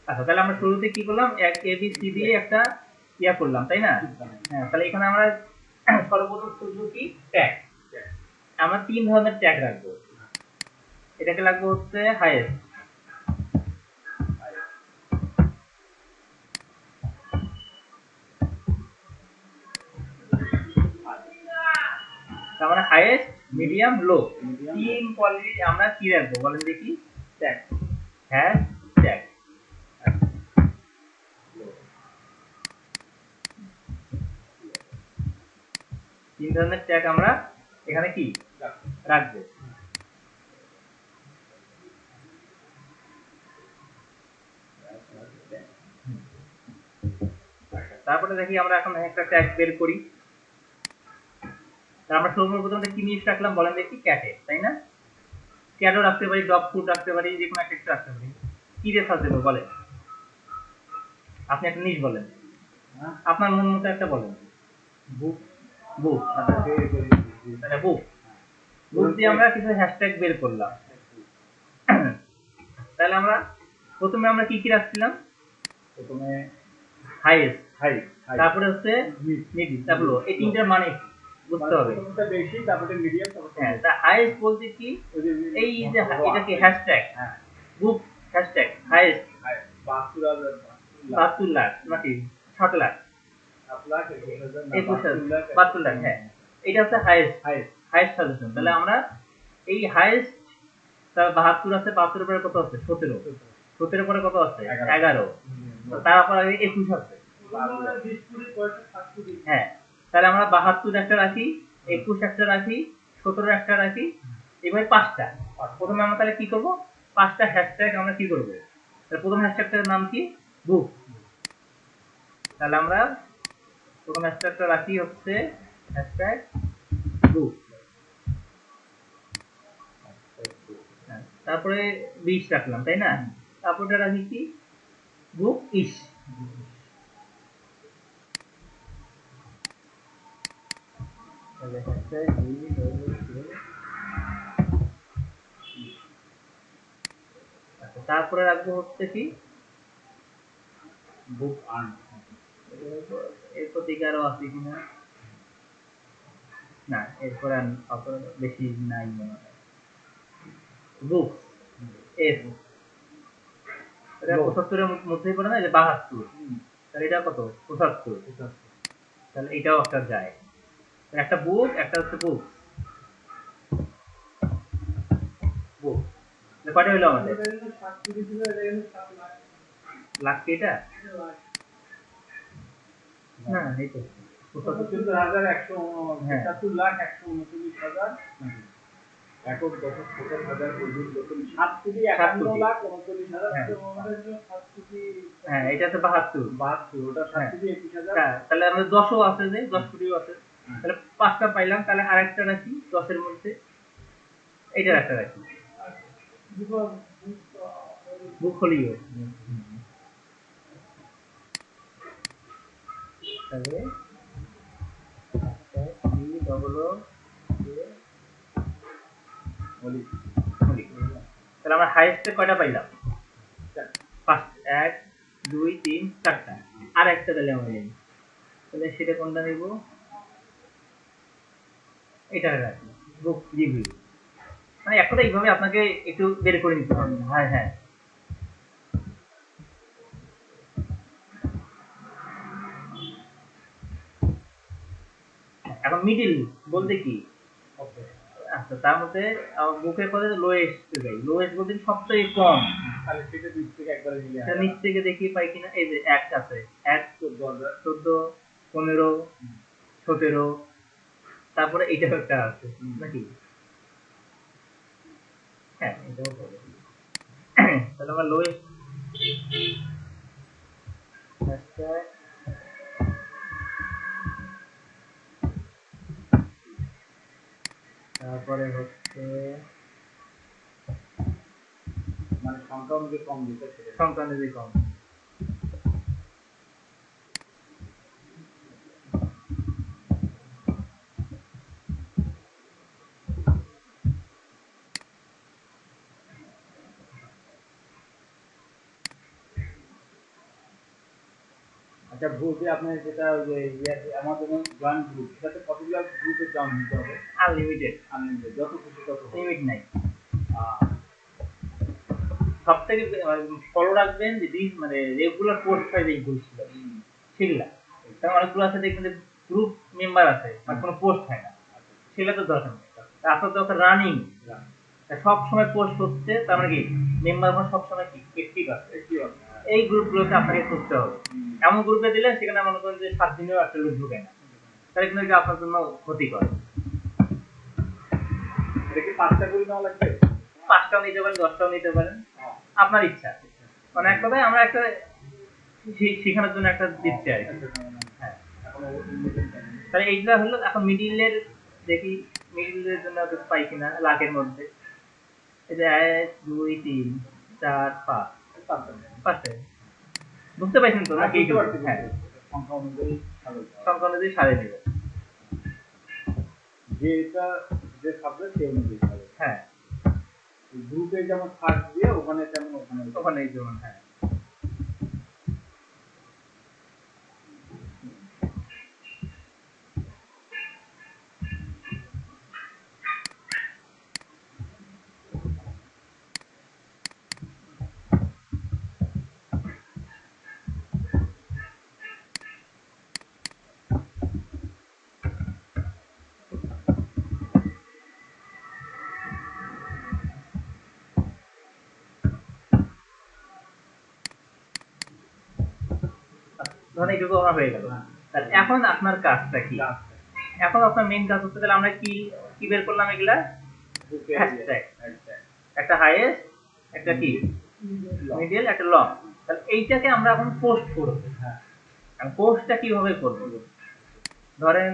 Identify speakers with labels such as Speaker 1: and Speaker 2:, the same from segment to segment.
Speaker 1: আচ্ছা, তাহলে আমরা শুরুতে কি করলাম, এক এ বি সি দিয়ে একটা ইয়া করলাম, তাই না? হ্যাঁ, তাহলে এখানে আমরা সর্বপ্রথম শুরু কি ট্যাগ, আমরা 3 ধরনের ট্যাগ রাখবো। এটাকে লাগবো হচ্ছে হাইয়েস্ট, তার মানে হাইয়েস্ট, মিডিয়াম, লো, 3 কোয়ালিটি আমরা কি রাখবো বলেন দেখি? Tag, hash tag. 3 ধরনের ট্যাগ আমরা এখানে কি রাখবো। তারপরে দেখি আমরা এখন একটা ট্যাগ বের করি। আমরা সর্বপ্রথম কি নিয়ে রাখলাম বলেন দেখি? ক্যাটে, তাই না? ক্যাটও রাখতে পারি, ডগ ফুড রাখতে পারি, যে কোনো একটা রাখতে পারি। কি রেখা দেবো বলেন? আপনি একটা নিশ বলেন, আপনার মন মতো একটা বলেন। বুক, বুক, তাহলে বুক, বুক দিয়ে আমরা কিছু হ্যাশট্যাগ বের করলাম। তাহলে আমরা প্রথমে আমরা কি কি রাখছিলাম? প্রথমে হাইয়েস্ট, তারপরে হচ্ছে মিডিল, তারপরে এই তিনটার মানে কি বুঝতে হবে। বেশি, তারপরে মিডিয়াম, তারপরে হ্যাঁ। তা হাইয়েস্ট বলতে কি? এই যে এটা কি হ্যাশট্যাগ, বুক হ্যাশট্যাগ হাইয়েস্ট 72 লাখ নাকি 7 লাখ, 72 লাখ, হ্যাঁ, এটা হচ্ছে হাইয়েস্ট, হাইয়েস্ট সাজেশন। তাহলে আমরা এই হাইয়েস্ট 72 আছে, 72 এর পরে কত আছে? 17, 17 এর পরে কত আছে? 11, তারপর 21 আছে, হ্যাঁ। তাহলে আমরা 72 একটা রাখি, 21 একটা রাখি, 17 একটা রাখি, এবার 5টা। প্রথমে আমরা তাহলে কি করব? 5টা হ্যাশট্যাগ আমরা কি করব? তাহলে প্রথম হ্যাশট্যাগটার নাম কি? বুক। তাহলে আমরা প্রথম হ্যাশট্যাগটা রাখি হচ্ছে হ্যাশট্যাগ বুক। তারপরে 20 রাখলাম, তাই না? তারপরে রাখি কি? বুক ইস। তারপরে রাখবো হচ্ছে কি? বুক আর্ন। এরপর দিকে আরো আছে কিনা? না, এরপর অত বেশি নাই মনে হয়। বুক এস, এটা 75 এর মধ্যেই পড়ে না, যে 72, তাহলে এটা কত? 75, তাহলে এটাও একটা যায়। একটা বুক, একটা হচ্ছে বুক, বুক কয়টা হইলো আমাদের? লাখ কি এটা? না, এই তো 75,139,139,000 একক দশক 50,000 পর্যন্ত 7 কোটি 51,39,700। হ্যাঁ, এটা তো 72, ওটা 7 কোটি 21,000। হ্যাঁ, তাহলে আমাদের 10ও আছে, যে 10 কোটিও আছে। তাহলে 5টা পাইলাম, তাহলে আরেকটা রাখি 10 এর মধ্যে, এইটা একটা রাখি বুক হলিও। তাহলে তাহলে আমরা হাইয়েস্টে কয়টা পাইলাম? 1 2 3 4টা। আর একটা তাহলে আমরা নেই, তাহলে সেটা কোনটা নেব? এটা রাখি বুক রিভিউ। মানে একটা এইভাবে আপনাকে একটু বের করে নিতে হবে। হ্যাঁ হ্যাঁ, এখন মিডিল বলতে কি? আচ্ছা, তার মধ্যে বুকের পরে লোয়েস্ট যাই। লোয়েস্ট বলতে সবথেকে কম, তাহলে সেটা নিচ থেকে একবারে নিলে সেটা নিচ থেকে দেখি পাই কিনা। এই যে 1 আছে, 1 14, 15, 17, তারপরে এইটা একটা আছে নাকি? হ্যাঁ, এটাও বলে। তাহলে আমরা লোয়েস্ট হ্যাশট্যাগ, তারপরে হচ্ছে মানে সংখ্যা অনুযায়ী কম দিতে, সংখ্যা অনুযায়ী কম।
Speaker 2: আচ্ছা গ্রুপে আপনি যেটা ওই যে আমার যেমন জয়েন্ট গ্রুপ এটাতে কতগুলো গ্রুপে জয়েন হতে হবে?
Speaker 1: আনলিমিটেড,
Speaker 2: আনলিমিটেড, যত খুশি তত
Speaker 1: লিমিট নাই।
Speaker 2: আহ,
Speaker 1: সব থেকে ফলো রাখবেন যে মানে রেগুলার পোস্ট হয় এই গ্রুপগুলো, সেগুলা। কারণ অনেকগুলো আছে দেখবেন যে গ্রুপ মেম্বার আছে আর কোনো পোস্ট হয় না, সেগুলো তো দরকার নেই। আপনার দরকার রানিং, সব সময় পোস্ট হচ্ছে, তার মানে কি মেম্বার সব সময় কি অ্যাক্টিভ আছে। এই গ্রুপগুলোতে আপনাকে করতে হবে। এমন গ্রুপে দিলে সেখানে মনে করেন যে 7 দিনেও একটা লোক ঢুকে না, তাহলে কিন্তু এটা আপনার জন্য ক্ষতিকর।
Speaker 2: এটা কি 5টা করে নেওয়া লাগবে?
Speaker 1: 5টাও নিতে পারেন, 10টাও নিতে পারেন, আপনার ইচ্ছা। মানে এক কথায় আমরা একটা শেখানোর জন্য একটা দিচ্ছি আর কি। হ্যাঁ, তাহলে এইগুলা হলো। এখন মিডিলের দেখি, মিডিলের জন্য পাই কিনা লাখের মধ্যে। এই যে 1 2 3 4 5, 5টা বুঝতে পারছেন তো নাকি? হ্যাঁ,
Speaker 2: সংখ্যা অনুযায়ী
Speaker 1: সংখ্যা অনুযায়ী সারে নেবে।
Speaker 2: যেটা যে সাবজেক্ট সেই অনুযায়ী সাবে।
Speaker 1: হ্যাঁ,
Speaker 2: গ্রুপে যেমন সার্চ দিয়ে ওখানে তেমন
Speaker 1: ওখানে এই যেমন। হ্যাঁ, ধরেন এইটুকু আমার হয়ে গেল। তাহলে এখন আপনার কাজটা কি? এখন আপনার মেইন কাজ হচ্ছে, তাহলে আমরা কি কি বের করলাম? এগুলা হ্যাশট্যাগ, একটা হাইয়েস্ট, একটা কি মিডল, একটা লং। তাহলে এইটাকে আমরা এখন পোস্ট করব।
Speaker 2: হ্যাঁ,
Speaker 1: পোস্টটা কিভাবে করব? ধরেন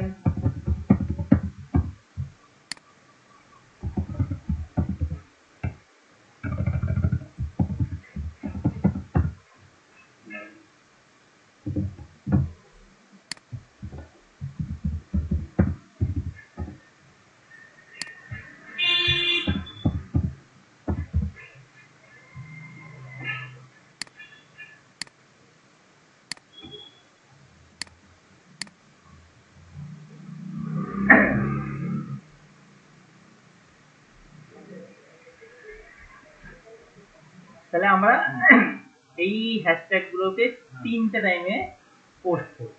Speaker 1: তাহলে আমরা এই হ্যাশট্যাগ গুলোকে 3টে টাইমে পোস্ট করব।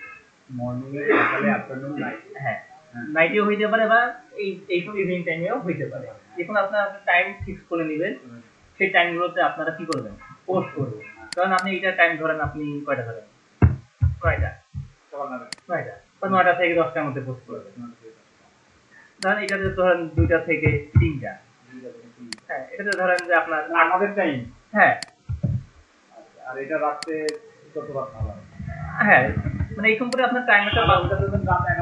Speaker 2: মর্নিং এ, সকালে, আফটারনুন, নাইট।
Speaker 1: হ্যাঁ, নাইটেও হইতে পারে বা এই ইভিনিং টাইমেও হইতে পারে। যখন আপনারা টাইম ফিক্স করে নেবেন, সেই টাইমগুলোতে আপনারা কি করবেন? পোস্ট করবেন। কারণ আপনি এটা টাইম ধরেন, আপনি কয়টা ধরেন? কয়টা? 9টা বা 9টা থেকে 10টার মধ্যে পোস্ট করবেন। ধরেন এটাতে ধরেন 2টা থেকে 3টা। হ্যাঁ, এটাতে ধরেন যে আপনার
Speaker 2: আমাদের টাইম।
Speaker 1: হ্যাঁ,
Speaker 2: আর এটা রাতে কত রাত ভালো?
Speaker 1: হ্যাঁ, মানে এইরকম করে আপনার টাইমটা
Speaker 2: রাত 11টা থেকে 12টা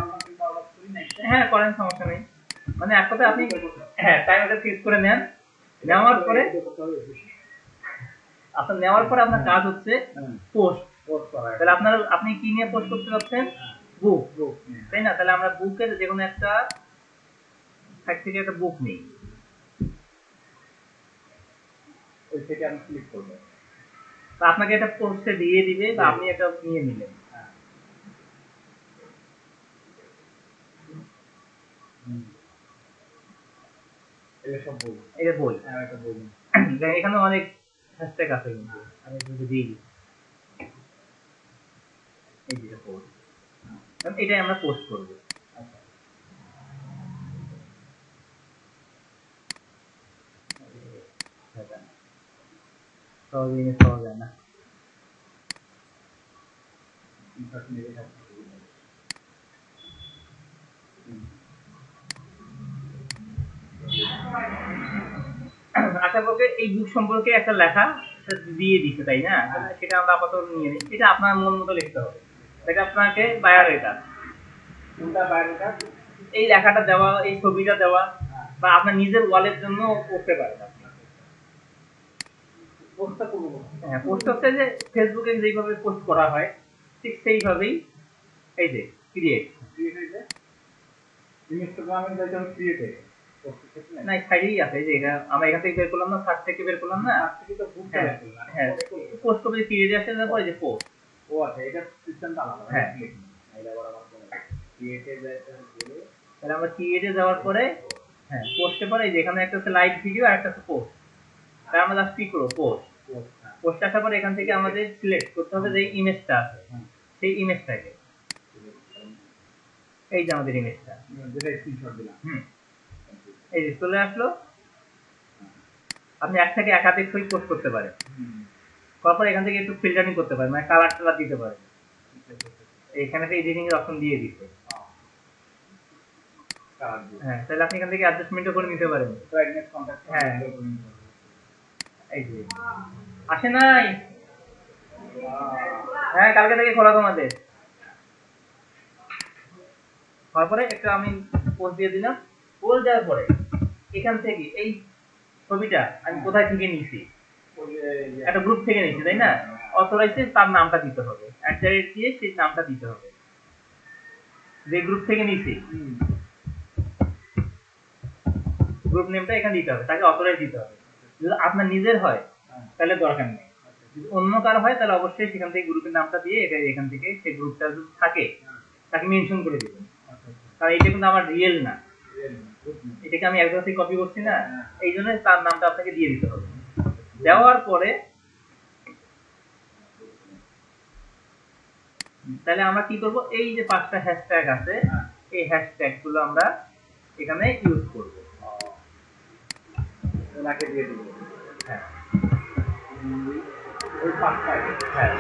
Speaker 2: করি না?
Speaker 1: হ্যাঁ করেন, সমস্যা নেই। মানে এক কথা আপনি হ্যাঁ টাইমটা ফিক্স করে নেন। নেওয়ার পরে আপনার নেওয়ার পরে আপনার কাজ হচ্ছে পোস্ট
Speaker 2: করা।
Speaker 1: তাহলে আপনি কি নিয়ে পোস্ট করতে যাচ্ছেন? বুক, তাই না? তাহলে আমরা বুকের যে কোনো একটা সাইট থেকে একটা বুক নেই,
Speaker 2: ওই থেকে আমি ক্লিক করব।
Speaker 1: বা আপনাকে একটা পোস্টে দিয়ে দিবে, বা আপনি একটা নিয়ে নিলেন।
Speaker 2: এটা সব বই।
Speaker 1: এটা বই।
Speaker 2: হ্যাঁ, এটা বই।
Speaker 1: এখানে অনেক হ্যাশট্যাগ আছে, কিন্তু আমি যদি দিই এই যে পোস্ট, এটাই আমরা পোস্ট করব।
Speaker 2: আচ্ছা,
Speaker 1: সহজে পাওয়া যায় না। আশা করি এই বুক সম্পর্কে একটা লেখা দিয়ে দিচ্ছে, তাই না? সেটা আমরা আপাতত নিয়ে নিই। এটা আপনার মন মতো লিখতে হবে। এটা আপনাকে বায়োডাটা,
Speaker 2: কোনটা বায়োডাটা?
Speaker 1: এই লেখাটা দেওয়া, এই ছবিটা দেওয়া, বা আপনার নিজের ওয়ালের জন্য করতে পারেন আপনি।
Speaker 2: পোস্টটা করব।
Speaker 1: হ্যাঁ, পোস্ট হচ্ছে যে ফেসবুকে যেভাবে পোস্ট করা হয় ঠিক সেইভাবেই এই যে ক্রিয়েট
Speaker 2: হয়েছে। ইনস্টাগ্রামে যাইতে হবে ক্রিয়েটে।
Speaker 1: না, সাইডেই আছে। এই যে এটা আমরা এখান থেকে বের করলাম না, সার্চ থেকে বের করলাম না,
Speaker 2: আজ থেকে তো বুকটা বের করলাম।
Speaker 1: হ্যাঁ পোস্ট করে ক্রিয়েট আসে, তারপর এই যে পোস্ট
Speaker 2: ও আচ্ছা, এটা সিস্টেমটা আলাদা।
Speaker 1: হ্যাঁ।
Speaker 2: এটা আবার আমার ক্রিয়েটে যাইতে গেলে
Speaker 1: তাহলে আমরা ক্রিয়েটে যাওয়ার পরে হ্যাঁ পোস্টে পরে এই যে এখানে একটা হচ্ছে লাইভ ভিডিও আর একটা হচ্ছে পোস্ট। তার আমরা জাস্ট কি করবো পোস্ট। পোস্ট আসার পরে এখান থেকে আমাদের সিলেক্ট করতে হবে যে ইমেজটা আছে সেই ইমেজটাকে, এই যে আমাদের ইমেজটা
Speaker 2: যেটা স্ক্রিনশট দিলাম।
Speaker 1: এই যে চলে আসলো। আপনি এক থেকে একাধিক ছবি পোস্ট করতে পারেন। তারপর এখান থেকে একটু ফিল্টারিং করতে পারেন, মানে কালার টালার দিতে পারেন। এখানে একটা এডিটিং এর অপশন দিয়ে দিতে। হ্যাঁ তাহলে আপনি এখান থেকে অ্যাডজাস্টমেন্টও করে নিতে পারেন। হ্যাঁ এই যে আসে নাই। হ্যাঁ কালকে থেকে খোলা তোমাদের। তারপরে একটা আমি পোস্ট দিয়ে দিলাম। পোস্ট দেওয়ার পরে এখান থেকে এই ছবিটা আমি কোথায় থেকে নিয়েছি, একটা গ্রুপ থেকে নিয়েছি তাই না, অথরাইজে তার নামটা দিতে হবে, দিয়ে সেই নামটা দিতে হবে যে গ্রুপ থেকে নিয়েছি, গ্রুপ নেমটা এখানে দিতে হবে, তাকে অথরাইজ দিতে হবে। যদি আপনার নিজের হয় তাহলে দরকার নেই, যদি অন্য কারো হয় তাহলে অবশ্যই সেখান থেকে গ্রুপের নামটা দিয়ে এখান থেকে সেই গ্রুপটা যদি থাকে তাকে মেনশন করে দিবেন, কারণ এটা কিন্তু আমার রিয়েল না, এটাকে আমি একজন থেকে কপি করছি না, এই জন্য তার নামটা আপনাকে দিয়ে দিতে হবে। দেওয়ার পরে তাহলে আমরা কি করব, এই যে 5টা হ্যাশট্যাগ আছে এই হ্যাশট্যাগ গুলো আমরা এখানে ইউজ করব।
Speaker 2: ওনাকে দিয়ে দিব।
Speaker 1: হ্যাঁ
Speaker 2: ওই 5টা।
Speaker 1: হ্যাঁ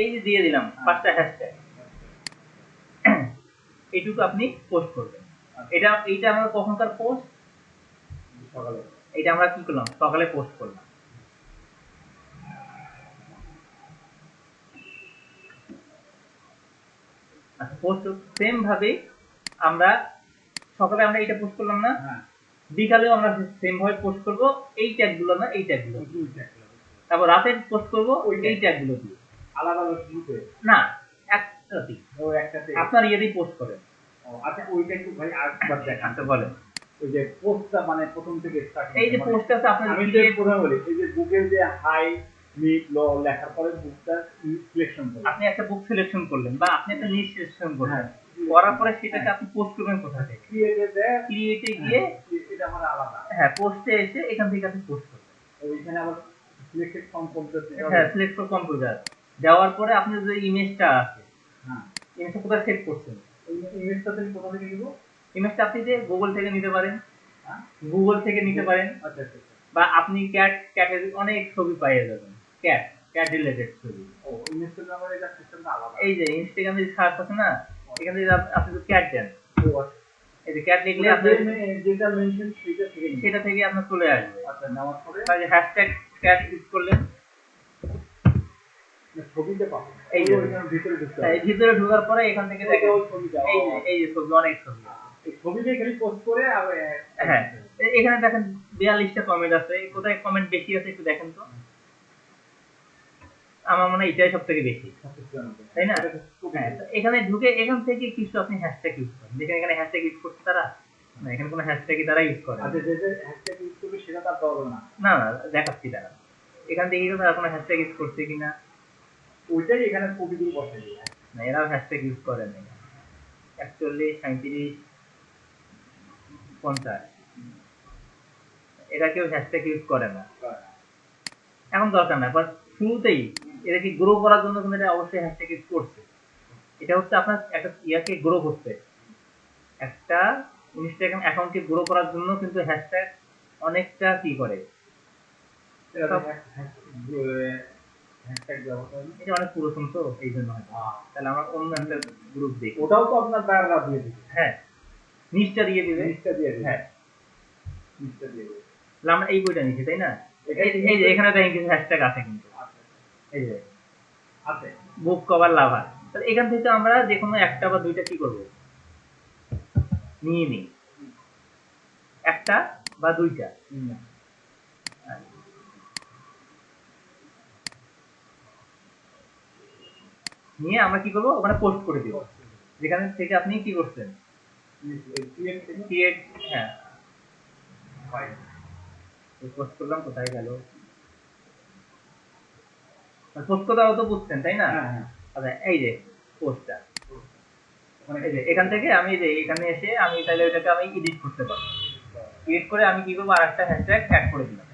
Speaker 1: এই যে দিয়ে দিলাম 5টা হ্যাশট্যাগ, এইটুকু আপনি পোস্ট করবেন। এইটা আমরা কখনকার পোস্ট,
Speaker 2: সকালে।
Speaker 1: এটা আমরা কি করলাম সকালে পোস্ট করলাম। আচ্ছা পোস্ট সেম ভাবে আমরা সকালে আমরা এটা পোস্ট করলাম না, বিকালেও আমরা সেম ভাবে পোস্ট করব, এই ট্যাগ গুলো না এই ট্যাগ গুলো, তারপর রাতে পোস্ট করব এই ট্যাগ গুলো দিয়ে।
Speaker 2: আলাদা আলাদা গ্রুপে
Speaker 1: না একটাতেই,
Speaker 2: ও একটাতে
Speaker 1: আপনার ইয়েতেই পোস্ট করেন।
Speaker 2: আচ্ছা ওইটা একটু ভাই আরেকবার দেখান
Speaker 1: আচ্ছা বলেন।
Speaker 2: ওই যে পোস্টটা মানে প্রথম থেকে স্টার্ট,
Speaker 1: এই যে পোস্ট আছে আপনার,
Speaker 2: আমি যে প্রথমে বলি এই যে বুকের যে হাই মিড লো লেখার পরে বুকটা সিলেকশন করুন,
Speaker 1: আপনি একটা বুক সিলেকশন করলেন বা আপনি একটা নিশ সিলেকশন করলেন, করার পরে সেটাকে আপনি পোস্ট করবেন কোথা থেকে, ক্রিয়েটে গিয়ে
Speaker 2: এটা আমার আলাদা,
Speaker 1: হ্যাঁ পোস্টে এসে এখান থেকে আপনি পোস্ট করবেন।
Speaker 2: ওইখানে আবার সিলেক্টেড কম্পোজার,
Speaker 1: হ্যাঁ সিলেক্ট ফর কম্পোজার দেওয়ার পরে আপনি যে ইমেজটা আছে,
Speaker 2: হ্যাঁ
Speaker 1: ইমেজটা কোথায় সেট করছেন,
Speaker 2: ওই ইমেজটা তুমি কোথা থেকে নিব,
Speaker 1: ইমেজটা আপনি যে গুগল থেকে নিতে পারেন, গুগল থেকে নিতে পারেন,
Speaker 2: আচ্ছা আচ্ছা,
Speaker 1: বা আপনি ক্যাটের অনেক ছবি পাইয়ে যাবেন, ক্যাট রিলেটেড ছবি।
Speaker 2: ও ইনস্টাগ্রামের এটা সিস্টেমটা আলাদা,
Speaker 1: এই যে ইনস্টাগ্রামে সার্চ আছে না, এখানে যদি আপনি যদি ক্যাট দেন, এই যে ক্যাট লিখলে আপনি
Speaker 2: যেটা মেনশন সেটা থেকে
Speaker 1: আপনার চলে আসবে।
Speaker 2: আচ্ছা নেওয়ার পরে
Speaker 1: তাহলে হ্যাশট্যাগ ক্যাট ইউজ করলেন,
Speaker 2: ছবিতে পাবো,
Speaker 1: এই যে
Speaker 2: ভিতরে ঢুকতে
Speaker 1: এই ভিতরে ঢোকার পরে এখান থেকে দেখেন এই যে ছবি, অনেক ছবি,
Speaker 2: এই ছবিতে খালি পোস্ট করে আর
Speaker 1: হ্যাঁ এখানে দেখেন 42টা কমেন্ট আছে, কোথায় কমেন্ট বেশি আছে একটু দেখেন তো, আমার মনে হয় এটাই সব থেকে বেশি, তাই না? হ্যাঁ এখানে ঢুকে এখান থেকে কিছু আপনি হ্যাশট্যাগ ইউজ করেন, দেখেন এখানে হ্যাশট্যাগ ইউজ করছে তারা না, এখানে কোনো হ্যাশট্যাগই তারা ইউজ করে
Speaker 2: আচ্ছা যে হ্যাশট্যাগ ইউজ করবে সেটা তার দরকার না,
Speaker 1: না না দেখাচ্ছি তারা এখান থেকে তারা কোনো হ্যাশট্যাগ ইউজ করছে কিনা,
Speaker 2: ওইটাই এখানে কপি দিয়ে বসাই দিই
Speaker 1: না এরাও হ্যাশট্যাগ ইউজ করে না, 41 37 50 এরা কেউ হ্যাশট্যাগ ইউজ করে না, এখন দরকার না, বাট শুরুতেই এটা কি গ্রো করার জন্য কিন্তু এটা অবশ্যই হ্যাশট্যাগ ইউজ করছে, এটা হচ্ছে আপনার একটা ইয়াকে গ্রো করতে, একটা ইনস্টাগ্রাম অ্যাকাউন্টকে গ্রো করার জন্য কিন্তু হ্যাশট্যাগ অনেকটা কি করে,
Speaker 2: হ্যাশট্যাগ ব্যবহার
Speaker 1: এটা অনেক পুরাতন তো এই জন্য হয়তো, তাহলে আমরা অন্য একটা গ্রুপ দেখি,
Speaker 2: ওটাও তো আপনার প্যারাগ্রাফ দিয়ে দিবে,
Speaker 1: হ্যাঁ নিচটা দিয়ে দিবে,
Speaker 2: নিচটা দিয়ে দিবে,
Speaker 1: হ্যাঁ
Speaker 2: নিচটা দিয়ে দিবে,
Speaker 1: তাহলে আমরা এই বইটা নিচ্ছি তাই না, এই যে এখানে দেখেন কিছু হ্যাশট্যাগ আছে কিন্তু, এই যে
Speaker 2: আছে
Speaker 1: বুক কভার লাভার, তাহলে এখান থেকে আমরা যে কোনো একটা বা দুইটা কি করব নিয়ে নিই, একটা বা দুইটা, নিয়ে আমরা কি করবো ওখানে পোস্ট করে দিব, যেখানে থেকে আপনি কি করছেন ক্রিয়েট, হ্যাঁ পোস্ট করলাম, কোথায় গেল, পোস্ট করাও তো বুঝছেন তাই না? আচ্ছা এই যে পোস্টটা, এই যে এখান থেকে আমি যে এখানে এসে আমি তাহলে ওটাকে আমি এডিট করতে পারবো, এডিট করে আমি কি করবো আরেকটা হ্যাশট্যাগ অ্যাড করে দিলাম,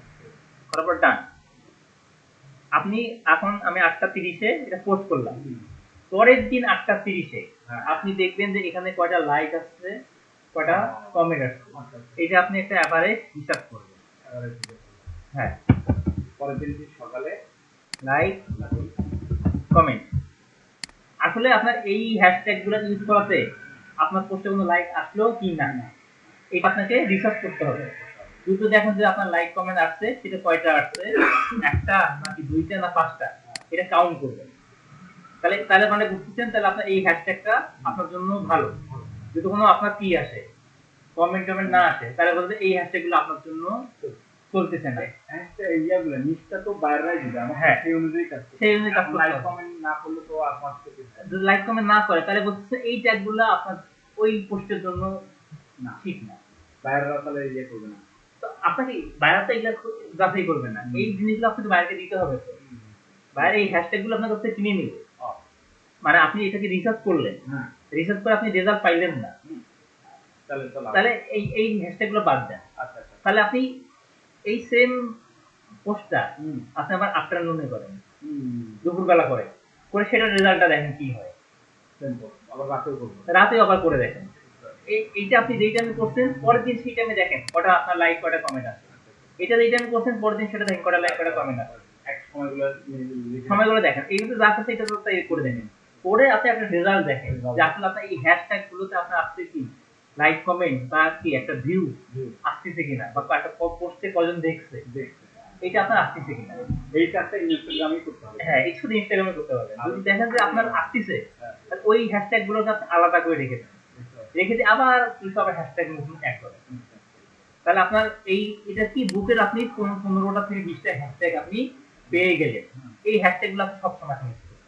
Speaker 1: করার পর ডান। আপনি এখন আমি 8:30-এ এটা পোস্ট করলাম, পরের দিন 8:30-এ আপনি দেখবেন যে এখানে কয়টা লাইক আসছে, কয়টা কমেন্ট আসছে, এটা আপনি একটা অ্যাভারেজ হিসাব করবেন। হ্যাঁ
Speaker 2: পরের দিন সকালে
Speaker 1: লাইক কমেন্ট, আসলে আপনার এই হ্যাশট্যাগ গুলো ইউজ করাতে আপনার পোস্টে কোনো লাইক আসলো কি না, এটা আপনাকে রিসার্চ করতে হবে। দ্রুত দেখুন যে আপনার লাইক কমেন্ট আসছে, সেটা কয়টা আসছে, একটা নাকি দুইটা না পাঁচটা, এটা কাউন্ট করবেন। তাহলে তাহলে মানে বুঝতেছেন, তাহলে আপনার এই হ্যাশট্যাগটা আপনার জন্য ভালো। যদি কোনো আপনার কি আসে কমেন্ট টমেন্ট না আসে, তাহলে বলতে এই হ্যাশট্যাগ গুলো আপনার জন্য চলতেছে না।
Speaker 2: ইয়াগুলো নিচটা তো বাইরেই দিবে, আমার
Speaker 1: হ্যাঁ
Speaker 2: সেই অনুযায়ী কাজ করতে
Speaker 1: সেই অনুযায়ী কাজ করতে
Speaker 2: লাইক
Speaker 1: হবে।
Speaker 2: কমেন্ট না করলে তো আমার থেকে
Speaker 1: যদি লাইক কমেন্ট না করে তাহলে বলতেছে এই ট্যাগ গুলো আপনার ওই পোস্টের জন্য
Speaker 2: না
Speaker 1: ঠিক না,
Speaker 2: বাইরেরা তাহলে ইয়ে করবে না।
Speaker 1: তো আপনাকে বাইরে তো এগুলো যাচাই করবেন না, এই জিনিসগুলো আপনাকে বাইরে দিতে হবে। তো বাইরে এই হ্যাশট্যাগ গুলো আপনার কাছে কিনে নিবে, মানে আপনি এটাকে রিসার্চ করলেন, রিসার্চ করে আপনি রেজাল্ট পাইলেন না, তাহলে এই এই হ্যাশট্যাগ গুলো বাদ দেন।
Speaker 2: আচ্ছা আচ্ছা,
Speaker 1: তাহলে আপনি এই সেম পোস্টটা আপনি আবার আফটারনুনে করেন, দুপুরবেলা করে করে সেটার রেজাল্টটা দেখেন কি হয়,
Speaker 2: আবার রাতেও করবো,
Speaker 1: রাতে আবার করে দেখেন। এইটা আপনি যেই টাইমে করছেন পরের দিন সেই টাইমে দেখেন কটা আপনার লাইক কটা কমেন্ট আছে, এটা যেই টাইমে করছেন পরের দিন সেটা দেখেন কটা লাইক কটা কমেন্ট আছে,
Speaker 2: এক সময়গুলো
Speaker 1: সময়গুলো দেখেন। এইগুলো যা আছে এটা তো তাই করে দেখেন, করে আপনি একটা রেজাল্ট দেখেন যে আসলে আপনার এই হ্যাশট্যাগ গুলোতে আপনার আসছে কি লাইক কমেন্ট বা কি একটা ভিউ আসতেছে কিনা, বা একটা পোস্টে কজন দেখছে এটা আপনার আসতেছে কিনা।
Speaker 2: এই কাজটা ইনস্টাগ্রামে করতে হবে।
Speaker 1: হ্যাঁ এই শুধু ইনস্টাগ্রামে করতে পারবেন। যদি দেখেন যে আপনার আসতেছে তাহলে ওই হ্যাশট্যাগ গুলোকে আপনি আলাদা করে রেখে দেন, রেখে দিয়ে আবার কিছু আবার হ্যাশট্যাগ নতুন অ্যাড করেন। তাহলে আপনার এই এটা কি বুকের আপনি 15টা থেকে 20টা হ্যাশট্যাগ আপনি পেয়ে গেলেন। এই হ্যাশট্যাগ গুলো আপনি সবসময় ইউজ করবেন,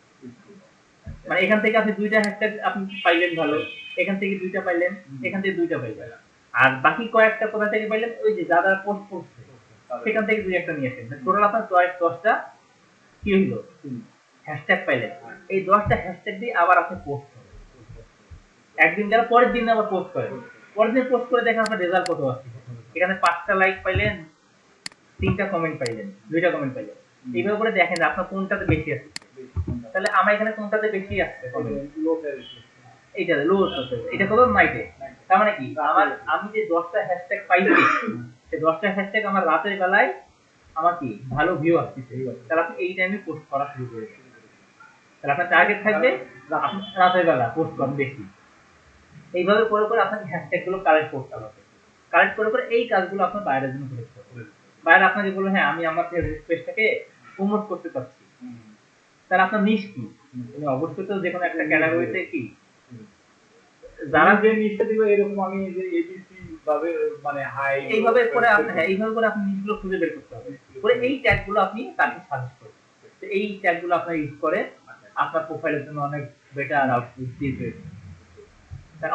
Speaker 1: মানে এখান থেকে আপনি 2টা হ্যাশট্যাগ আপনি পাইলেন ভালো, এখান থেকে 2টা পাইলেন, এখান থেকে 2টা পাইলেন, আর বাকি কয়েকটা কোথা থেকে পাইলেন ওই যে যারা পোস্ট করছে সেখান থেকে 2-1টা নিয়ে আসেন, টোটাল আপনার 10টা কি হইলো হ্যাশট্যাগ পাইলেন। এই 10টা হ্যাশট্যাগ দিয়ে আবার আপনি পোস্ট করেন, একদিন গেলে পরের দিন আবার পোস্ট করেন, পরের দিন পোস্ট করে দেখেন আপনার রেজাল্ট কত আসছে। এখানে 5টা লাইক পাইলেন, 3টা কমেন্ট পাইলেন, 2টা কমেন্ট পাইলেন, এইভাবে করে দেখেন আপনার কোনটাতে বেশি আসছে। তাহলে আমার এখানে কোনটাতে বেশি আসছে এইটা লো আসছে, এটা কত নাইটে। তার মানে কি আমার আমি যে 10টা হ্যাশট্যাগ পাইছি সেই 10টা হ্যাশট্যাগ আমার রাতের বেলায় আমার কি ভালো ভিউ আসছে, তাহলে আপনি এই টাইমে পোস্ট করা শুরু করে দেবেন। তাহলে আপনার টার্গেট থাকবে আপনি রাতের বেলা পোস্ট করেন বেশি। এইভাবে করে করে আপনাকে হ্যাশট্যাগ গুলো কালেক্ট করতে হবে, কালেক্ট করে করে এই কাজগুলো আপনার বাইরের জন্য করতে হবে। বাইরে আপনাকে বললো হ্যাঁ আমি আমার পেজটাকে প্রমোট করতে চাচ্ছি, তাহলে আপনার নিশ কি, তুমি অবশ্যই তো যে কোনো একটা ক্যাটাগরিতে কি
Speaker 2: যারা যে নিচটা দিবে এরকম আমি যে এবিসি ভাবে মানে হাই
Speaker 1: এইভাবে করে আপনি, হ্যাঁ এইভাবে করে আপনি নিশগুলো খুঁজে বের করতে হবে, করে এই ট্যাগগুলো আপনি তাকে সাজেস্ট করবেন। তো এই ট্যাগগুলো আপনার ইউজ করে আপনার প্রোফাইলের জন্য অনেক বেটার আউটপুট দিবে।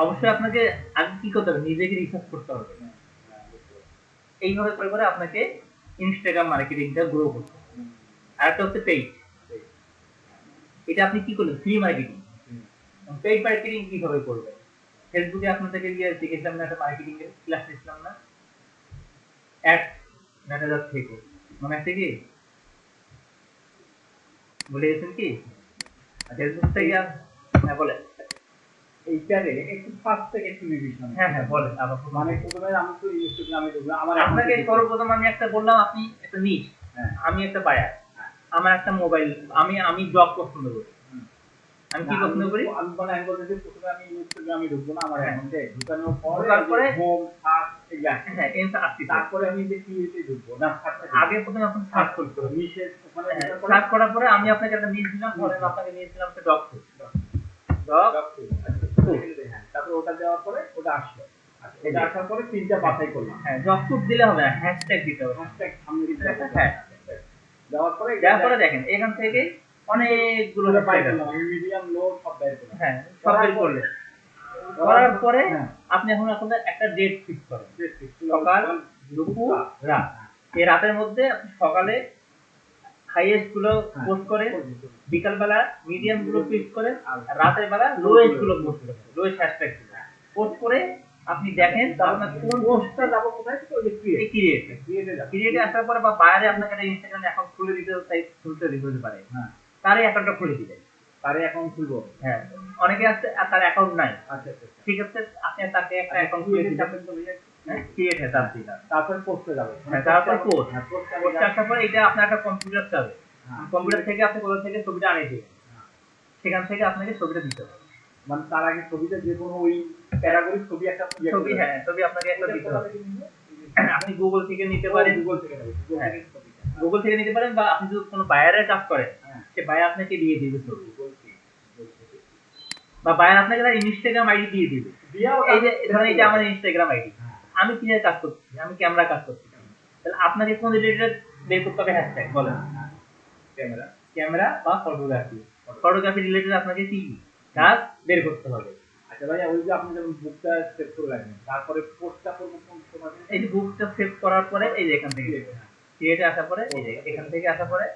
Speaker 1: অবশ্যই আপনাকে আগে কি করতে হবে, নিজেকে রিসার্চ করতে হবে। এইভাবে করে করে আপনাকে ইনস্টাগ্রাম মার্কেটিংটা গ্রো করতে হবে। আর একটা হচ্ছে পেইড, এটা আপনি কি করলেন ফ্রি মার্কেটিং। পেইড মার্কেটিং কিভাবে করবেন, ফেসবুকে আপনাদেরকে গিয়ে দেখেছিলাম না একটা মার্কেটিং এর ক্লাস নিয়েছিলাম না, অ্যাড ম্যানেজার থেকে, মনে আছে কি, ভুলে গেছেন কি? ফেসবুক থেকে হ্যাঁ বলেন
Speaker 2: এইটারে একটু ফার্স্ট থেকে একটু রিভিশন।
Speaker 1: হ্যাঁ হ্যাঁ বলেন আবার।
Speaker 2: মানে প্রথমে আমি তো ইনস্টাগ্রামে ঢুকলাম, আমার
Speaker 1: আপনাকে সর্বপ্রথম আমি একটা বললাম আপনি একটা নিশ, আমি একটা বায়ার, আমার একটা মোবাইল, আমি ব্লগ পছন্দ করি, আমি কি পছন্দ করি,
Speaker 2: আমি মানে আমি বলতে যে প্রথমে আমি ইনস্টাগ্রামে ঢুকবো না, আমার অ্যাকাউন্টে ঢুকানোর
Speaker 1: পরে
Speaker 2: হোম সার্চ এগুলা,
Speaker 1: হ্যাঁ এন্ড আসছে,
Speaker 2: তারপরে আমি যে কিতে ঢুকবো না,
Speaker 1: আগে প্রথমে আপনি সার্চ করতে হবে,
Speaker 2: নিশের ওখানে
Speaker 1: সার্চ করার পরে আমি আপনাকে একটা নিশ দিলাম, পরে আপনাকে নিশ দিলাম একটা ডগ ফুড,
Speaker 2: তারপর ওটা দেওয়ার পরে ওটা আসলো, এটা আসার পরে তিনটা বাছাই করলাম।
Speaker 1: হ্যাঁ ডগ ফুড দিলে হবে না, হ্যাশট্যাগ দিতে হবে,
Speaker 2: হ্যাশট্যাগ সামনে দিতে হবে।
Speaker 1: হ্যাঁ
Speaker 2: দেওয়ার পরে
Speaker 1: দেখেন এখান থেকে অনেকগুলো
Speaker 2: পুরো
Speaker 1: hashtag আছে।
Speaker 2: মিডিয়াম লো সব বের করলাম।
Speaker 1: হ্যাঁ, সব বের করলে করার পরে
Speaker 2: হ্যাঁ,
Speaker 1: আপনি এখন আসলে একটা ডেট ফিক্স করেন,
Speaker 2: বেশ ঠিক।
Speaker 1: সকাল, দুপুর, রাত। এই রাতের মধ্যে আপনি সকালে হাইয়েস্ট গুলো
Speaker 2: হ্যাঁ,
Speaker 1: পোস্ট করেন,
Speaker 2: করবো, করবো।
Speaker 1: বিকাল বেলা মিডিয়াম গুলো পোস্ট করেন,
Speaker 2: আর
Speaker 1: আর রাতের বেলা লোয়েস্ট গুলো পোস্ট করেন, লোয়েস্ট হ্যাশট্যাগ গুলো পোস্ট করে আপনি দেখেন আপনার কোন
Speaker 2: পোস্টটা যাবো কোথায় থেকে ওই যে ক্রিয়েট
Speaker 1: ক্রিয়েটে
Speaker 2: যাবো।
Speaker 1: ক্রিয়েটে আসার পরে বা বাইরে আপনাকে একটা ইনস্টাগ্রাম অ্যাকাউন্ট খুলে দিতে চাই, খুলতে দিতে পারে,
Speaker 2: হ্যাঁ,
Speaker 1: তার অ্যাকাউন্টটা খুলে দিবেন।
Speaker 2: তারে অ্যাকাউন্ট খুলবো।
Speaker 1: হ্যাঁ, অনেকে আছে আর তার অ্যাকাউন্ট নাই,
Speaker 2: আচ্ছা, আচ্ছা, আচ্ছা।
Speaker 1: ঠিক আছে, আপনি তাকে একটা অ্যাকাউন্ট খুলে দিবেন। ক্রিয়েট হ্যাঁ, তার দিলাম।
Speaker 2: তারপর পোস্টে যাবো।
Speaker 1: হ্যাঁ, তারপর পোস্ট
Speaker 2: হ্যাঁ, পোস্টে আমি
Speaker 1: পোস্ট আসার পরে এটা আপনার একটা কম্পিউটার চাবে,
Speaker 2: হ্যাঁ।
Speaker 1: কম্পিউটার থেকে আপনি কোথা থেকে ছবিটা আনিয়ে দিবেন,
Speaker 2: হ্যাঁ।
Speaker 1: সেখান থেকে আপনাকে ছবিটা দিতে হবে।
Speaker 2: মানে তার আগে ছবিটা যে কোনো ওই প্যারাগরি ছবি একটা
Speaker 1: ছবি, হ্যাঁ, ছবি আপনাকে একটা দিতে
Speaker 2: কোথা
Speaker 1: হবে।
Speaker 2: থেকে নিবো?
Speaker 1: আপনি গুগল থেকে নিতে পারেন,
Speaker 2: গুগল থেকে নেবো। গুগল
Speaker 1: হ্যাঁ।
Speaker 2: থেকে ছবিটা।
Speaker 1: গুগল থেকে নিতে পারেন, বা আপনি যদি কোনো বায়ারের কাজ করেন,
Speaker 2: হ্যাঁ।
Speaker 1: সে বায়ার আপনাকে দিয়ে দিবে ছবি,
Speaker 2: গুগল থেকে।
Speaker 1: বা বায়ার আপনাকে তার ইনস্টাগ্রাম আইডি দিয়ে দিবে।
Speaker 2: দিয়াও
Speaker 1: এই যে ধরেন এই যে আমার ইনস্টাগ্রাম আইডি,
Speaker 2: হ্যাঁ।
Speaker 1: আমি কিভাবে কাজ করছি, আমি ক্যামেরা কাজ করছি, তাহলে আপনাকে কোন রিলেটেড বের করতে হবে হ্যাশট্যাগ বলেন?
Speaker 2: হ্যাঁ। ক্যামেরা।
Speaker 1: ক্যামেরা বা ফটোগ্রাফি, ফটোগ্রাফি রিলেটেড আপনাকে কি কাজ বের করতে হবে।
Speaker 2: আচ্ছা ভাইয়া, ওই যে আপনি যখন বুকটা সেভ করে রাখবেন, তারপরে পোস্টটা করবো কোন সময়?
Speaker 1: এই যে বুকটা সেভ করার পরে এই যে এখান থেকে
Speaker 2: হ্যাঁ।
Speaker 1: ক্রিয়েটে আসার পরে এই যে এখান থেকে আসার পরে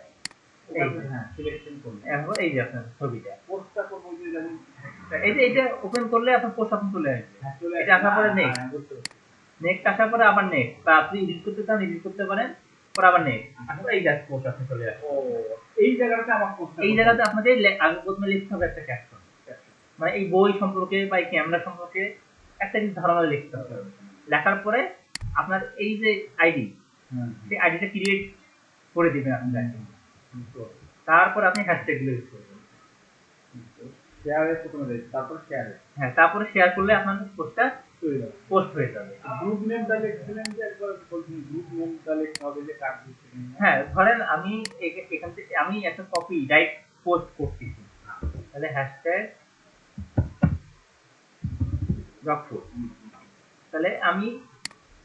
Speaker 1: এই যে
Speaker 2: হ্যাঁ, সিলেকশন করবো।
Speaker 1: এখন এই যে আপনার ছবিটা,
Speaker 2: পোস্টটা করবো ওই যে যেমন
Speaker 1: এই যে এটা ওপেন করলে আপনার পোস্ট আপনি চলে আসবে।
Speaker 2: হ্যাঁ, চলে
Speaker 1: এটা আসার পরে নেক্সট,
Speaker 2: হ্যাঁ, বুঝতে পারছি।
Speaker 1: নেক্সট আসার পরে আবার নেক্সট, বা আপনি এডিট করতে চান এডিট করতে পারেন, পরে আবার নেক্সট আসলে এই জাস্ট পোস্ট আপনি চলে আসবে।
Speaker 2: ও, এই জায়গাটাতে আমার পোস্টটা
Speaker 1: এই জায়গাতে আপনাকে আগে প্রথমে লিখতে হবে একটা ক্যাপশন, মানে এই বই সম্পর্কে বা এই ক্যামেরা সম্পর্কে একটা কিছু ধারণা লিখতে হবে। লেখার পরে আপনার এই যে আইডি,
Speaker 2: হুম,
Speaker 1: সেই আইডিটা ক্রিয়েট করে দিবেন আপনি।
Speaker 2: বুঝতে পারছি।
Speaker 1: তারপর আপনি হ্যাশট্যাগ গুলো ইউজ করবেন।
Speaker 2: শেয়ারে প্রথমে দেয়, তারপর শেয়ারে
Speaker 1: হ্যাঁ, তারপরে শেয়ার করলে আপনার পোস্টটা
Speaker 2: তৈরি হবে।
Speaker 1: পোস্ট হয়ে যাবে।
Speaker 2: গ্রুপ নেমটা লিখছিলেন যে একবার বলছেন, গ্রুপ নেমটা লিখতে হবে যে কার গ্রুপ থেকে নেওয়া।
Speaker 1: হ্যাঁ, ধরেন আমি এখান থেকে আমি একটা কপি রাইট পোস্ট করতেছি, তাহলে হ্যাশট্যাগ রকফুড, তাহলে আমি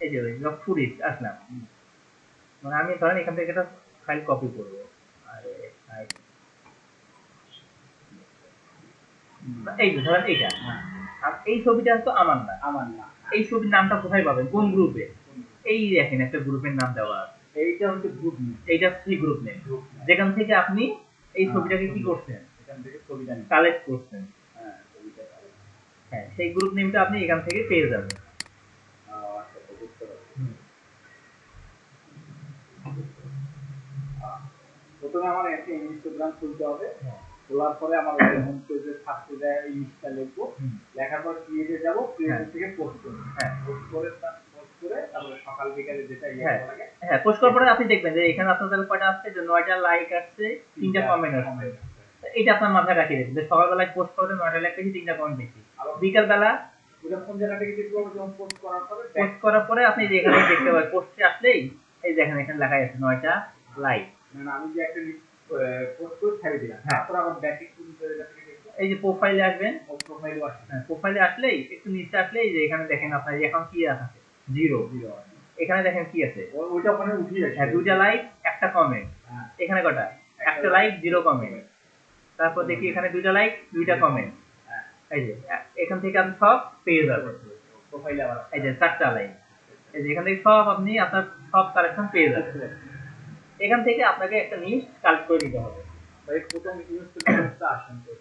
Speaker 1: এই যে রকফুড আসলাম, মানে আমি ধরেন এখান থেকে একটা ফাইল কপি করবো, আরে এই যে ধরেন এইটা,
Speaker 2: হ্যাঁ,
Speaker 1: আর এই ছবিটা তো আমার না,
Speaker 2: আমার না।
Speaker 1: এই ছবির নামটা কোথায় পাবেন, কোন গ্রুপে? এই দেখেন একটা গ্রুপের নাম দেওয়া আছে,
Speaker 2: এইটা হচ্ছে গ্রুপ নেম।
Speaker 1: এইটা সেই গ্রুপ নেম, যেখান থেকে আপনি এই ছবিটাকে কি করছেন,
Speaker 2: এখান থেকে ছবিটা নিন।
Speaker 1: কালেক্ট করছেন।
Speaker 2: হ্যাঁ, ছবিটা কালেক্ট।
Speaker 1: হ্যাঁ, সেই গ্রুপ নেমটা আপনি এখান থেকে পেয়ে যাবেন।
Speaker 2: আচ্ছা, তো বুঝতে পারছি। প্রথমে আমার একটা ইনস্টাগ্রাম খুলতে হবে। খোলার পরে আমার হোম পেজে থাকতে দেয় ইনস্টা লিখবো, লেখার পর ক্রিয়েটে যাব, ক্রিয়েট থেকে পোস্ট করব।
Speaker 1: হ্যাঁ,
Speaker 2: পোস্ট করে তারপরে সকাল বিকালে যেটা
Speaker 1: হ্যাঁ,
Speaker 2: লাগে।
Speaker 1: হ্যাঁ, পোস্ট করার পরে আপনি দেখবেন যে এখানে আপনাদের কয়টা আসছে, যে 9টা লাইক আসছে, 3টা কমেন্ট আসছে। এটা আপনার মাথায় রাখিয়ে রাখবেন যে সকালবেলায় পোস্ট করে 9টা লাইক পেয়েছি, 3টা কমেন্ট পেয়েছি। বিকাল বেলা
Speaker 2: ওটা কোন জায়গা থেকে দেখবো? যখন পোস্ট করার পরে
Speaker 1: পোস্ট করার পরে আপনি যে এখানে দেখতে পাবেন, পোস্টে আসলেই এই দেখেন এখানে লেখা আছে 9টা লাইক।
Speaker 2: মানে আমি যে একটা পোস্ট করে ছেড়ে দিলাম, তারপর আবার ব্যাকে কোন জায়গা থেকে দেখবো?
Speaker 1: এই যে প্রোফাইলে আসবেন,
Speaker 2: ও প্রোফাইলও আসে।
Speaker 1: প্রোফাইলে আসলেই একটু নিচে আসলেই যে এখানে দেখেন আপনার এখন কি আছে, জিরো। এখানে দেখেন কি আছে,
Speaker 2: ওইটা ওখানে উঠিয়ে আসে।
Speaker 1: হ্যাঁ, 2টা লাইক, একটা কমেন্ট।
Speaker 2: হ্যাঁ,
Speaker 1: এখানে কটা, একটা লাইক, 0 কমেন্ট। তারপর দেখি এখানে 2টা লাইক, 2টা কমেন্ট।
Speaker 2: হ্যাঁ,
Speaker 1: এই যে এখান থেকে আপনি সব পেয়ে যাবেন।
Speaker 2: প্রোফাইলে আবার
Speaker 1: এই যে 4টা লাইক, এই যে এখান থেকে সব আপনি আপনার সব কালেকশন পেয়ে যাবেন। এখান থেকে আপনাকে একটা লিস্ট কালেক্ট করে দিতে হবে।
Speaker 2: ভাই প্রথম ইনস্টাগ্রামটা আসেন তো,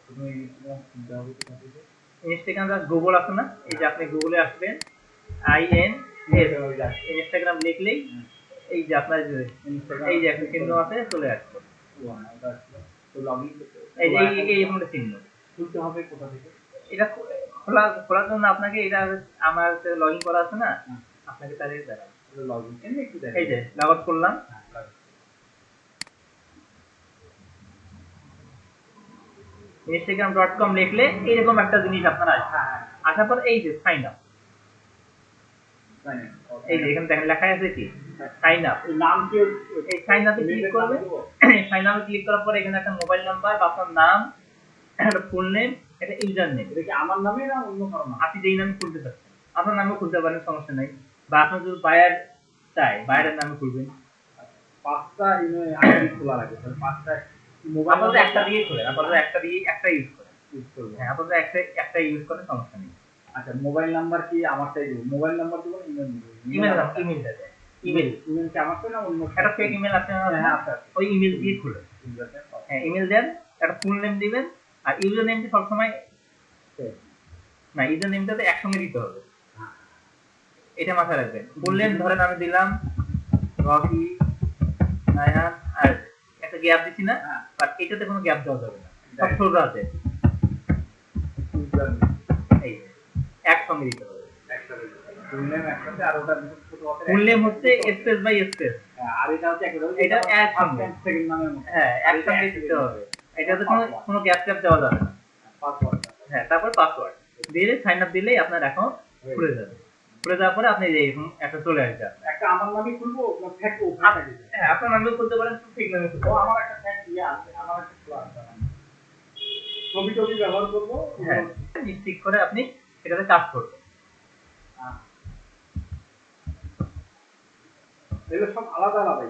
Speaker 2: তুমি ইনস্টাগ্রাম খুলতে হবে কোথা থেকে?
Speaker 1: ইনস্টাগ্রাম গুগল আছে না, এই যে আপনি গুগলে আসবেন, IN ইনস্টাগ্রাম লিখলেই এই যে আপনার এই যে একটা চিহ্ন আছে চলে আসবে।
Speaker 2: তো লগইন করতে
Speaker 1: এই যে এই এখানে চিহ্ন
Speaker 2: খুলতে হবে কোথা থেকে?
Speaker 1: এটা খোলার জন্য আপনাকে এটা আমার লগইন করা আছে না, আপনাকে তাহলে দেখাবো।
Speaker 2: লগইন এমনি একটু দেখেন।
Speaker 1: এই যে লগ আউট করলাম, instagram.com লিখলে এরকম একটা জিনিস আপনার আসবে। আসার পর এই যে সাইন আপ, এই যে এখানে দেখেন লেখা আছে কি সাইন আপ,
Speaker 2: নাম কি?
Speaker 1: এই সাইন আপে ক্লিক করবেন। সাইন আপে ক্লিক করার পর এখানে একটা মোবাইল নাম্বার বা আপনার নাম, একটা ফুল নেম, একটা ইউজার নেম।
Speaker 2: এটা কি আমার নামে না অন্য কারো নামে?
Speaker 1: আপনি যেই নামে খুলতে চাচ্ছেন আপনার নামেও খুলতে পারেন, সমস্যা নাই। বা আপনার যদি বায়ার চাই বায়ারের নামে খুলবেন।
Speaker 2: 5টা ইমেল আইডি খোলা লাগে, তাহলে 5টা মোবাইল
Speaker 1: আপাতত একটা দিয়ে খোলেন, আপাতত একটা দিয়ে একটা ইউজ করেন।
Speaker 2: ইউজ করব।
Speaker 1: হ্যাঁ, আপাতত একটা ইউজ করেন, সমস্যা নেই।
Speaker 2: আচ্ছা, মোবাইল নাম্বার কি আমারটাই দেব? মোবাইল নাম্বার দেব না ইমেল দেব?
Speaker 1: ইমেলটা দেন। ইমেল
Speaker 2: কি আমারটা না অন্য?
Speaker 1: একটা ফেক ইমেল আছে না?
Speaker 2: হ্যাঁ, আছে।
Speaker 1: ওই ইমেল দিয়ে খুলেন। হ্যাঁ, ইমেল দেন, একটা ফুল নেম দিবেন, আর ইউজার নেমটা সবসময় না, ইউজার নেমটাতে একসঙ্গে দিতে হবে, এটা মাথায় রাখবেন। ফুল নেম ধরেন আমি দিলাম রকি নায়ান, আর একটা গ্যাপ দিছি না, বাট এটাতে কোনো গ্যাপ দেওয়া যাবে না, সব ছোট আছে, এই একসঙ্গে দিতে হবে।
Speaker 2: ফুল নেম একসাথে, আর ওটা ছোট হাতের
Speaker 1: ফুল নেম হচ্ছে স্পেস বাই স্পেস,
Speaker 2: আর এটা হচ্ছে
Speaker 1: এটা একসঙ্গে,
Speaker 2: সেকেন্ড নামের মতো।
Speaker 1: হ্যাঁ একসঙ্গে দিতে হবে, এটাতে কোনো গ্যাপ ট্যাপ দেওয়া যাবে না।
Speaker 2: পাসওয়ার্ড।
Speaker 1: হ্যাঁ, তারপর পাসওয়ার্ড দিলে সাইন আপ দিলেই আপনার অ্যাকাউন্ট খুলে যাবে। খুলে যাওয়ার পরে আপনি এরকম একটা চলে আসবে।
Speaker 2: একটা আমার নামই খুলবো না ফেক
Speaker 1: হ্যাঁ, আপনার নামেও খুলতে পারেন, ঠিক নামে খুলতে
Speaker 2: ও
Speaker 1: পারেন।
Speaker 2: আমার একটা ফেক ইয়ে আছে, আমার একটা খোলা আছে। ছবি টবি ব্যবহার করবো।
Speaker 1: হ্যাঁ, ঠিক করে আপনি এটাতে কাজ করবেন।
Speaker 2: এগুলো সব আলাদা আলাদাই।